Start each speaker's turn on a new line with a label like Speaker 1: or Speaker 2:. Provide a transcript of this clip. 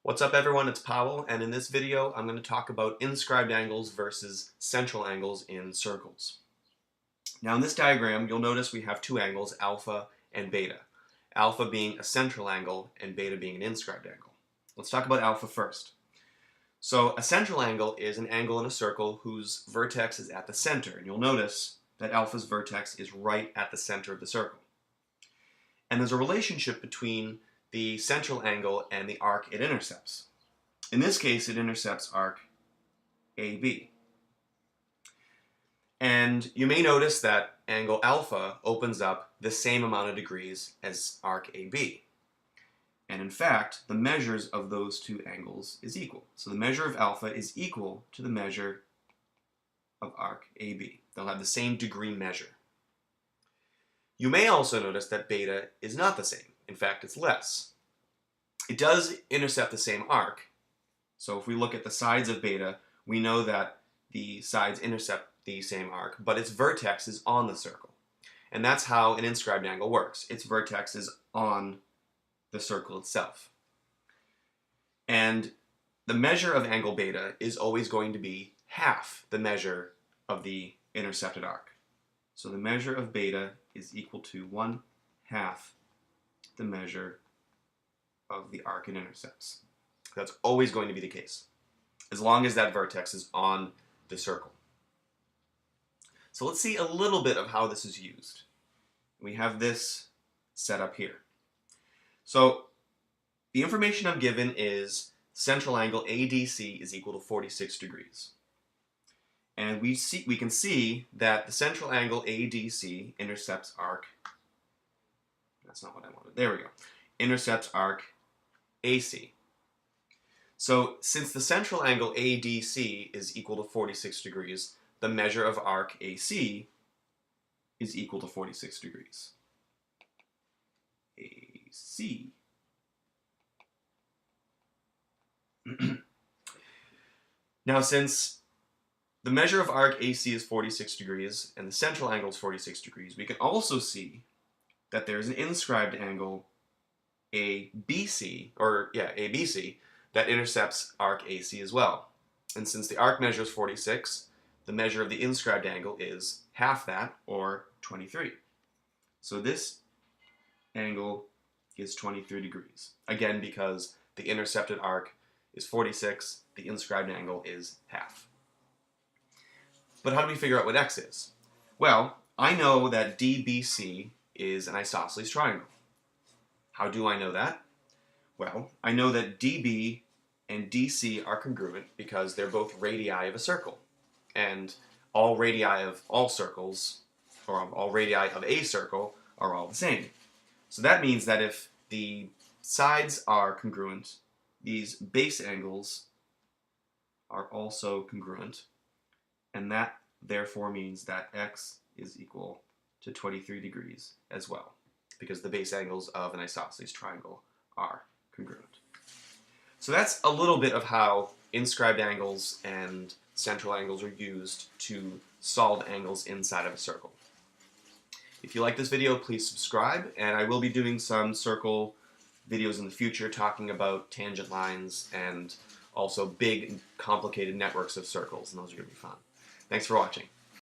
Speaker 1: What's up everyone, it's Powell, and in this video I'm going to talk about inscribed angles versus central angles in circles. Now in this diagram you'll notice we have two angles, alpha and beta. Alpha being a central angle and beta being an inscribed angle. Let's talk about alpha first. So a central angle is an angle in a circle whose vertex is at the center, and you'll notice that alpha's vertex is right at the center of the circle. And there's a relationship between the central angle and the arc it intercepts. In this case, it intercepts arc AB. And you may notice that angle alpha opens up the same amount of degrees as arc AB. And in fact, the measures of those two angles is equal. So the measure of alpha is equal to the measure of arc AB. They'll have the same degree measure. You may also notice that beta is not the same. In fact, it's less. It does intercept the same arc. So if we look at the sides of beta, we know that the sides intercept the same arc, but its vertex is on the circle. And that's how an inscribed angle works. Its vertex is on the circle itself. And the measure of angle beta is always going to be half the measure of the intercepted arc. So the measure of beta is equal to 1/2 the measure of the arc it intercepts. That's always going to be the case, as long as that vertex is on the circle. So let's see a little bit of how this is used. We have this set up here. So the information I'm given is central angle ADC is equal to 46 degrees. And we can see that the central angle ADC intercepts arc, that's not what I wanted, there we go, intercepts arc AC. So since the central angle ADC is equal to 46 degrees, the measure of arc AC is equal to 46 degrees. AC. Now since the measure of arc AC is 46 degrees and the central angle is 46 degrees, we can also see that there's an inscribed angle ABC, that intercepts arc AC as well. And since the arc measure is 46, the measure of the inscribed angle is half that, or 23. So this angle is 23 degrees. Again, because the intercepted arc is 46, the inscribed angle is half. But how do we figure out what x is? Well, I know that DBC is an isosceles triangle. How do I know that? Well, I know that DB and DC are congruent because they're both radii of a circle. And all radii of all circles, or all radii of a circle, are all the same. So that means that if the sides are congruent, these base angles are also congruent, and that therefore means that x is equal to 23 degrees as well, because the base angles of an isosceles triangle are congruent. So that's a little bit of how inscribed angles and central angles are used to solve angles inside of a circle. If you like this video, please subscribe, and I will be doing some circle videos in the future talking about tangent lines and also big, complicated networks of circles, and those are going to be fun. Thanks for watching.